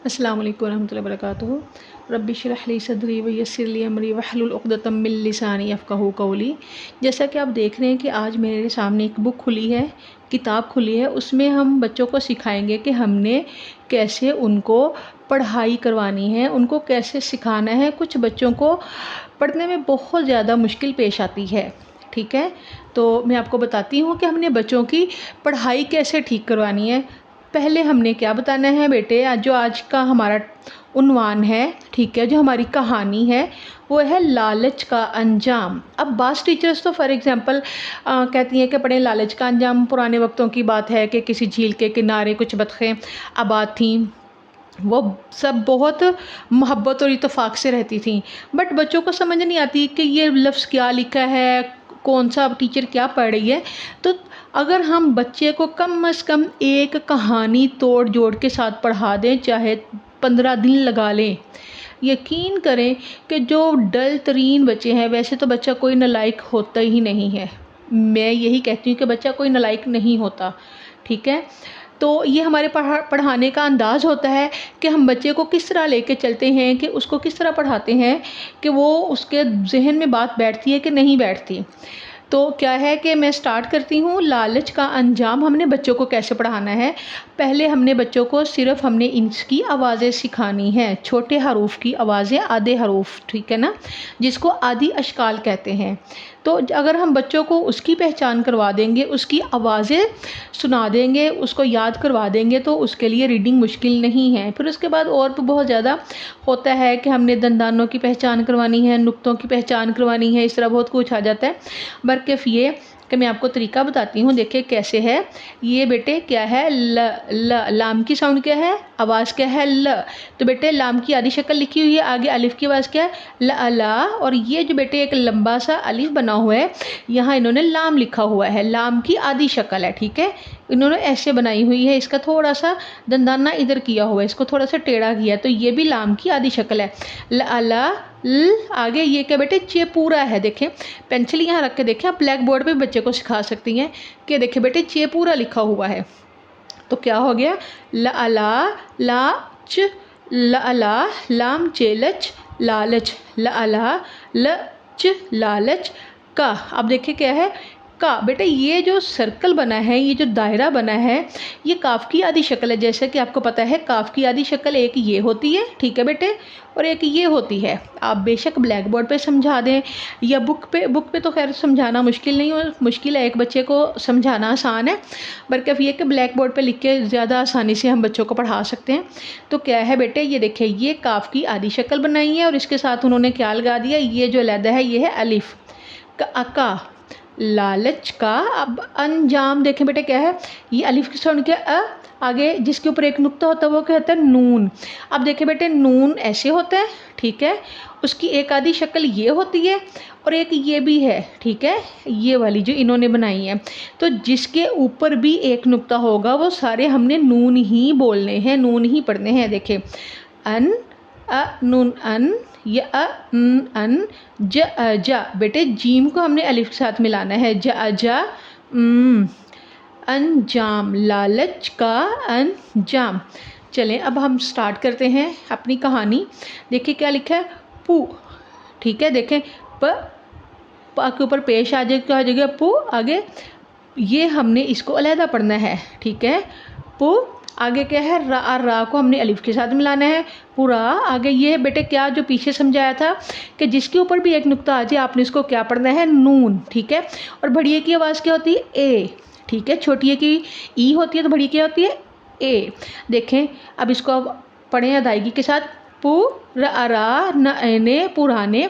अस्सलाम वालेकुम रहमतुल्लाहि वबरकातुहू। रब्बि इश्रह ली सदरी व यस्सिर ली अमरी वहलुल उक़दतम मिन लिसानी यफ़क़हू क़ौली। जैसा कि आप देख रहे हैं कि आज मेरे सामने एक बुक खुली है, किताब खुली है। उसमें हम बच्चों को सिखाएंगे कि हमने कैसे उनको पढ़ाई करवानी है, उनको कैसे सिखाना है। कुछ बच्चों को पढ़ने में बहुत ज़्यादा मुश्किल पेश आती है, ठीक है। तो मैं आपको बताती हूँ कि हमने बच्चों की पढ़ाई कैसे ठीक करवानी है। पहले हमने क्या बताना है बेटे, जो आज का हमारा उन्वान है, ठीक है, जो हमारी कहानी है वो है लालच का अंजाम। अब बास टीचर्स तो फॉर एग्जांपल कहती हैं कि पढ़ें लालच का अंजाम। पुराने वक्तों की बात है कि किसी झील के किनारे कुछ बतखें आबाद थीं, वो सब बहुत मोहब्बत और इत्तेफाक से रहती थीं। बट बच्चों को समझ नहीं आती कि ये लफ्ज़ क्या लिखा है, कौन सा टीचर क्या पढ़ रही है। तो अगर हम बच्चे को कम से कम एक कहानी तोड़ जोड़ के साथ पढ़ा दें, चाहे 15 दिन लगा लें, यकीन करें कि जो डल तरीन बच्चे हैं, वैसे तो बच्चा कोई नालायक होता ही नहीं है, मैं यही कहती हूँ कि बच्चा कोई नालायक नहीं होता, ठीक है। तो ये हमारे पढ़ाने का अंदाज़ होता है कि हम बच्चे को किस तरह लेके चलते हैं, कि उसको किस तरह पढ़ाते हैं कि वो उसके जहन में बात बैठती है कि नहीं बैठती। तो क्या है कि मैं स्टार्ट करती हूँ। लालच का अंजाम हमने बच्चों को कैसे पढ़ाना है। पहले हमने बच्चों को सिर्फ हमने इसकी आवाज़ें सिखानी हैं, छोटे हरूफ की आवाज़ें, आधे हरूफ, ठीक है ना, जिसको आदि अशकाल कहते हैं। तो अगर हम बच्चों को उसकी पहचान करवा देंगे, उसकी आवाज़ें सुना देंगे, उसको याद करवा देंगे, तो उसके लिए रीडिंग मुश्किल नहीं है। फिर उसके बाद और भी बहुत ज़्यादा होता है कि हमने दंदानों की पहचान करवानी है, नुक्तों की पहचान करवानी है, इस तरह बहुत कुछ आ जाता है। बरकिफ़ ये कि मैं आपको तरीका बताती हूँ। देखिए कैसे है ये बेटे, क्या है ल, लाम की साउंड क्या है, आवाज़ क्या है ल। तो बेटे लाम की आधी शक्ल लिखी हुई है, आगे अलिफ की आवाज़ क्या है ल अला। और ये जो बेटे एक लंबा सा अलिफ बना हुआ है, यहाँ इन्होंने लाम लिखा हुआ है, लाम की आधी शक्ल है, ठीक है। इन्होंने ऐसे बनाई हुई है, इसका थोड़ा सा दंदाना इधर किया हुआ है, इसको थोड़ा सा टेढ़ा किया है, तो ये भी लाम की आधी शक्ल है। ल अला ल। आगे ये क्या बेटे, चे पूरा है। देखें पेंसिल यहाँ रख के देखें, आप ब्लैक बोर्ड पे बच्चे को सिखा सकती हैं कि देखिए बेटे चे पूरा लिखा हुआ है। तो क्या हो गया, ल अला ला च, ल अला लाम चे लच लालच, ल अला ल च लालच का। अब देखिए क्या है का। बेटे ये जो सर्कल बना है, ये जो दायरा बना है, ये काफ की आधी शक्ल है। जैसे कि आपको पता है काफ की आधी शक्ल एक ये होती है, ठीक है बेटे, और एक ये होती है। आप बेशक ब्लैक बोर्ड पे समझा दें या बुक पे तो खैर समझाना मुश्किल नहीं हो, मुश्किल है, एक बच्चे को समझाना आसान है, बल्कि ये कि ब्लैक बोर्ड पे लिख के ज़्यादा आसानी से हम बच्चों को पढ़ा सकते हैं। तो क्या है बेटे, ये देखिए ये काफ की आधी शक्ल बनाई है और इसके साथ उन्होंने क्या लगा दिया, ये जो अलहदा है ये है अलिफ का लालच का। अब अंजाम देखें बेटे क्या है, ये अलिफ की साउंड क्या है आगे जिसके ऊपर एक नुक्ता होता है वो कहता है नून। अब देखें बेटे नून ऐसे होता है, ठीक है, उसकी एक आधी शक्ल ये होती है और एक ये भी है, ठीक है, ये वाली जो इन्होंने बनाई है। तो जिसके ऊपर भी एक नुक्ता होगा वो सारे हमने नून ही बोलने हैं, नून ही पढ़ने हैं। देखें अन, अ नून अन, य अ न अन, ज जा। बेटे जीम को हमने अलिफ के साथ मिलाना है, ज जा। अंजाम, लालच का अंजाम। चलें अब हम स्टार्ट करते हैं अपनी कहानी। देखिए क्या लिखा है, पू, ठीक है। देखें प के ऊपर पेश आ जाएगा पू, आगे ये हमने इसको अलहदा पढ़ना है, ठीक है। पू आगे क्या है, रा, रा को हमने अलिफ के साथ मिलाना है, पूरा। आगे ये बेटे क्या जो पीछे समझाया था कि जिसके ऊपर भी एक नुक्ता आ जाए आपने इसको क्या पढ़ना है, नून, ठीक है। और बढ़िया की आवाज़ क्या होती है, ए, ठीक है। छोटी ए की ई होती है तो बड़ी क्या होती है, ए। देखें अब इसको पढ़ें अदायगी के साथ, पू रा न पुराने।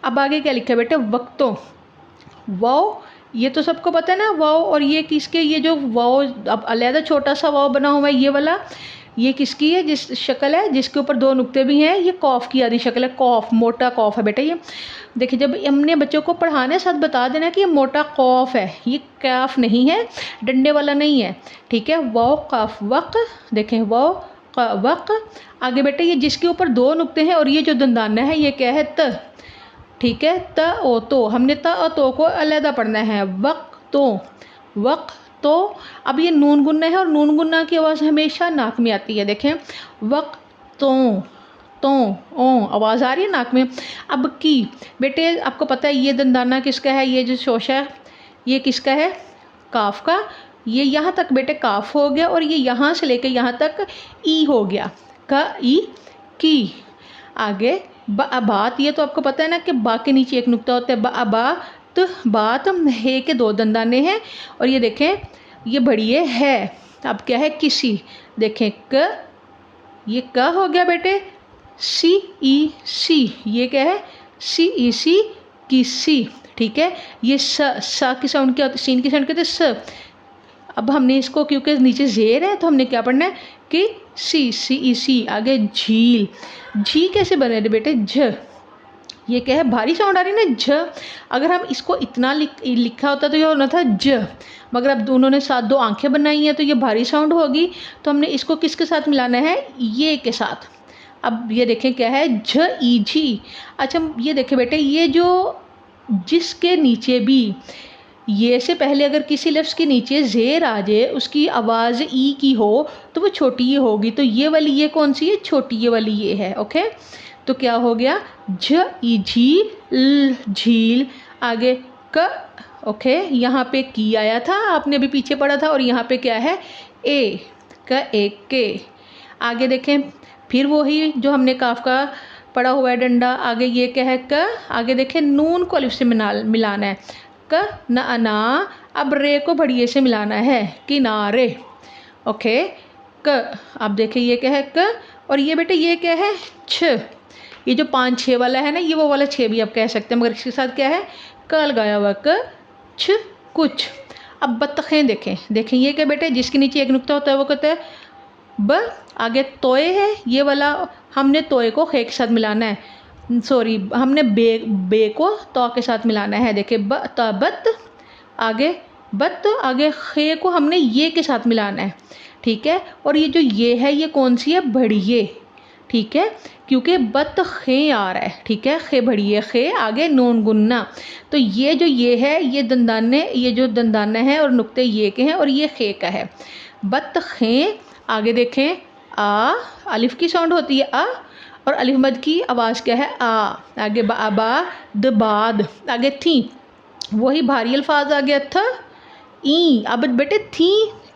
अब आगे क्या लिखा है बेटे, वक्तों, वाव, ये तो सबको पता है ना वाव। और ये किसके, ये जो वाव अब अलहदा छोटा सा वाव बना हुआ है ये वाला, ये किसकी है, जिस शक्ल है जिसके ऊपर दो नुक्ते भी हैं, ये कॉफ की आधी शक्ल है, कॉफ, मोटा कॉफ है बेटा ये। देखिए जब हमने बच्चों को पढ़ाने है साथ बता देना कि ये मोटा कॉफ है, ये कैफ नहीं है, डंडे वाला नहीं है, ठीक है। वाव काफ वक, देखें वाव वक। आगे बेटे ये जिसके ऊपर दो नुक्ते हैं और ये जो दंदाना है ये क्या है, त, ठीक है। त ओ तो हमने त और तो को अलहदा पढ़ना है, वक तो। अब ये नून गुन्ना है और नून गुन्ना की आवाज़ हमेशा नाक में आती है। देखें वक तो, तो, ओ, आवाज़ आ रही है नाक में। अब की, बेटे आपको पता है ये दंदाना किसका है, ये जो शोशा है ये किसका है, काफ का। ये यहाँ तक बेटे काफ हो गया और ये यहाँ से लेके यहाँ तक ई हो गया, का ई की। आगे बात, ये तो आपको पता है ना कि बा के नीचे एक नुक्ता होता है, बात, बात हे के दो दंदाने हैं और ये देखें ये बढ़िए है। अब क्या है, किसी, देखें क, ये क हो गया बेटे, सी ई सी, ये क्या है, सी ई सी, किसी, ठीक है। ये सा की साउंड क्या होती है, सीन की साउंड कहते हैं स। अब हमने इसको क्योंकि नीचे जेर है तो हमने क्या पढ़ना है कि सी, सी ई सी। आगे झील, झी कैसे बने थे बेटे, झ, ये क्या है, भारी साउंड आ रही है ना झ। अगर हम इसको इतना लिखा होता तो ये होना था ज, मगर अब दोनों ने साथ दो आंखें बनाई हैं तो ये भारी साउंड होगी, तो हमने इसको किसके साथ मिलाना है, ये के साथ। अब ये देखें क्या है, झ ई झी। अच्छा ये देखें बेटे, ये जो जिसके नीचे भी ये से पहले अगर किसी लफ्ज़ के नीचे ज़ेर आ जाए, उसकी आवाज़ ई की हो तो वो छोटी ये होगी, तो ये वाली ये कौन सी है, छोटी ये वाली ये है। ओके, तो क्या हो गया, झ ई झील, झील। आगे क, ओके, यहाँ पे की आया था, आपने अभी पीछे पढ़ा था, और यहाँ पे क्या है, ए, का एक के। आगे देखें फिर वही जो हमने काफ का पढ़ा हुआ है डंडा, आगे ये क्या है, क। आगे देखें नून को अलिफ से मिलाना है, क न अना। अब रे को बढ़िए से मिलाना है, किनारे। ओके, क। अब देखें ये क्या है, क, और ये बेटे ये क्या है, छ। ये जो 5 6 वाला है ना, ये वो वाला 6 भी आप कह सकते हैं, मगर इसके साथ क्या है, क लगाया हुआ, क छ कुछ। अब बत्तखें देखें, देखें ये क्या बेटे, जिसके नीचे एक नुक्ता होता है वो कहते हैं ब। आगे तोए है, ये वाला हमने तोए को खे के साथ मिलाना है, सॉरी हमने बे को तो के साथ मिलाना है। देखिए ब त बत, आगे बत, आगे खे को हमने ये के साथ मिलाना है, ठीक है। और ये जो ये है ये कौन सी है, बढ़िए, ठीक है, क्योंकि बत खे आ रहा है, ठीक है, खे बढ़िए खे। आगे नून गुन्ना, तो ये जो ये है ये दंदाने, ये जो दंदाना है और नुक्ते ये के हैं और ये खे का है, बत खे। आगे देखें आ, अलिफ की साउंड होती है आ, और अलिफ मद की आवाज़ क्या है, आ। आगे बा, द बाद। आगे थी, वही भारी अल्फाज आ गया, था ई। अब बेटे थी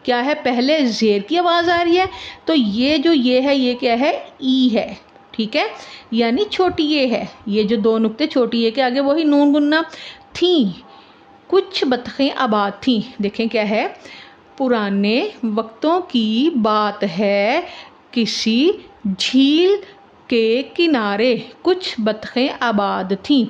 क्या है, पहले जेर की आवाज़ आ रही है, तो ये जो ये है ये क्या है, ई है, ठीक है, यानी छोटी ये है, ये जो दो नुक्ते छोटी ये के आगे वही नून गुन्ना। थी कुछ बतखें आबाद थी, देखें क्या है, पुराने वक्तों की बात है, किसी झील के किनारे कुछ बतखें आबाद थीं।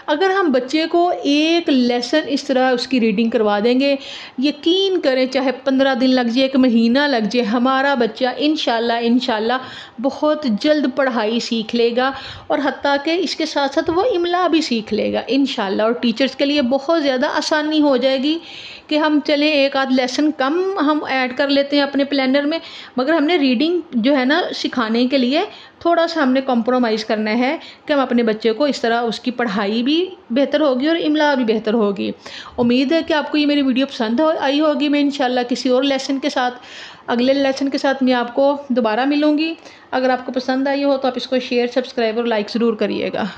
अगर हम बच्चे को एक लेसन इस तरह उसकी रीडिंग करवा देंगे, यकीन करें चाहे 15 दिन लग जाए, 1 महीना लग जाए, हमारा बच्चा इंशाल्लाह बहुत जल्द पढ़ाई सीख लेगा, और हत्ता कि इसके साथ साथ वो इमला भी सीख लेगा इंशाल्लाह। और टीचर्स के लिए बहुत ज़्यादा आसानी हो जाएगी कि हम चलें एक आध लेसन कम हम ऐड कर लेते हैं अपने प्लानर में, मगर हमने रीडिंग जो है ना सिखाने के लिए थोड़ा सा हमने कॉम्प्रोमाइज़ करना है कि हम अपने बच्चे को इस तरह उसकी पढ़ाई भी बेहतर होगी और इमला भी बेहतर होगी। उम्मीद है कि आपको ये मेरी वीडियो पसंद आई होगी। मैं इंशाल्लाह किसी और लेसन के साथ, अगले लेसन के साथ मैं आपको दोबारा मिलूँगी। अगर आपको पसंद आई हो तो आप इसको शेयर, सब्सक्राइब और लाइक ज़रूर करिएगा।